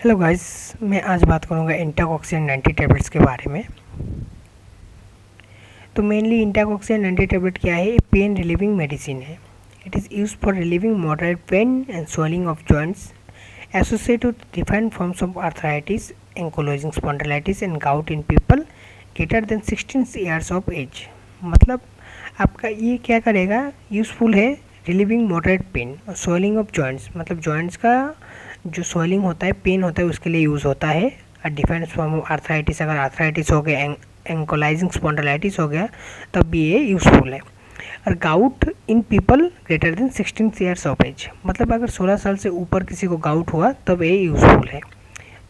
Hello guys, मैं आज बात करूँगा इंटाकॉक्सिन 90 टैबलेट्स के बारे में। तो मेनली इंटाकॉक्सिन 90 टैबलेट क्या है? पेन रिलीविंग मेडिसिन है। It is use for relieving moderate pain and swelling of joints associated with different forms of arthritis, ankylosing spondylitis and gout in people greater than 16 years of age. मतलब आपका ये क्या करेगा? Useful है relieving moderate pain और swelling of joints, मतलब joints का जो स्वेलिंग होता है, पेन होता है, उसके लिए यूज़ होता है। और डिफरेंट फॉर्म ऑफ आर्थराइटिस, अगर आर्थराइटिस हो गया, एंकोलाइजिंग स्पॉन्डिलाइटिस हो गया, तब भी ये यूज़फुल है। और gout in people greater than 16 years of age, मतलब अगर 16 साल से ऊपर किसी को गाउट हुआ तब ये यूज़फुल है।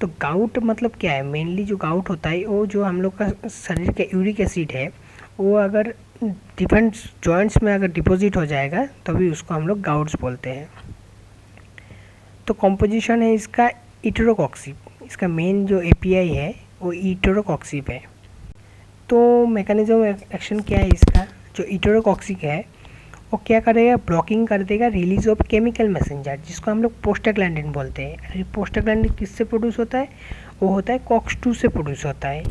तो गाउट मतलब क्या है? मेनली जो गाउट होता है वो जो हम लोग का शरीर का यूरिक एसिड है, वो अगर डिफरेंट जॉइंट्स में अगर डिपॉजिट हो जाएगा तभी उसको हम लोग गाउट्स बोलते हैं। तो कॉम्पोजिशन है इसका इटरोकॉक्सिब, इसका मेन जो एपीआई है वो इटरोकॉक्सिब है। तो मैकेनिज्म एक्शन क्या है इसका? जो इटरोकॉक्सिक है वो क्या करेगा? ब्लॉकिंग कर देगा रिलीज ऑफ केमिकल मैसेंजर, जिसको हम लोग प्रोस्टाग्लैंडिन बोलते हैं। प्रोस्टाग्लैंडिन किससे प्रोड्यूस होता है? वो होता है कॉक्स-2 से प्रोड्यूस होता है।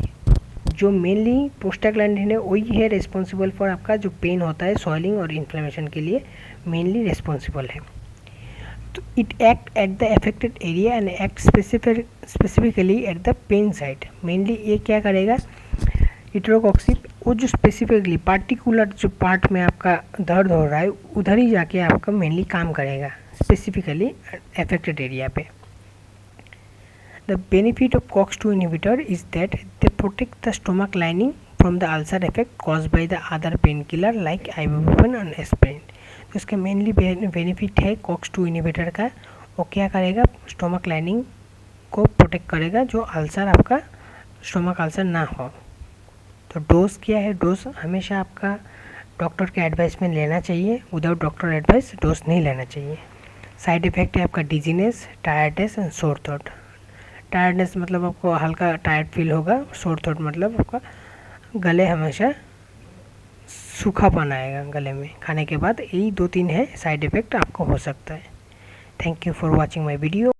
जो मेनली प्रोस्टाग्लैंडिन है वही है रिस्पॉन्सिबल फॉर आपका जो पेन होता है, स्वेलिंग और इन्फ्लेमेशन के लिए मेनली रिस्पॉन्सिबल है। तो it act at the affected area and act specifically at the pain site. Mainly ये क्या करेगा? इटरोकॉक्सिब वो जो स्पेसिफिकली पार्टिकुलर जो पार्ट में आपका दर्द हो रहा है उधर ही जाके आपका मेनली काम करेगा, स्पेसिफिकली अफेक्टेड एरिया पे। The benefit of COX-2 inhibitor is that they protect the stomach lining from the ulcer effect caused by the other pain killer like ibuprofen and aspirin. तो इसका मेनली बेनिफिट है COX-2 inhibitor का, वो क्या करेगा? Stomach lining को protect करेगा, जो अल्सर आपका स्टोमक अल्सर ना हो। तो डोज क्या है? डोज हमेशा आपका डॉक्टर के एडवाइस में लेना चाहिए, विदाउट डॉक्टर एडवाइस डोज नहीं लेना चाहिए। साइड इफ़ेक्ट है आपका dizziness, tiredness and sore throat. Tiredness मतलब आपको हल्का टायर्ड फील होगा, सोर थ्रोट मतलब आपका गले हमेशा सूखापन आएगा गले में खाने के बाद। यही 2-3 है साइड इफ़ेक्ट आपको हो सकता है। Thank you for watching my video.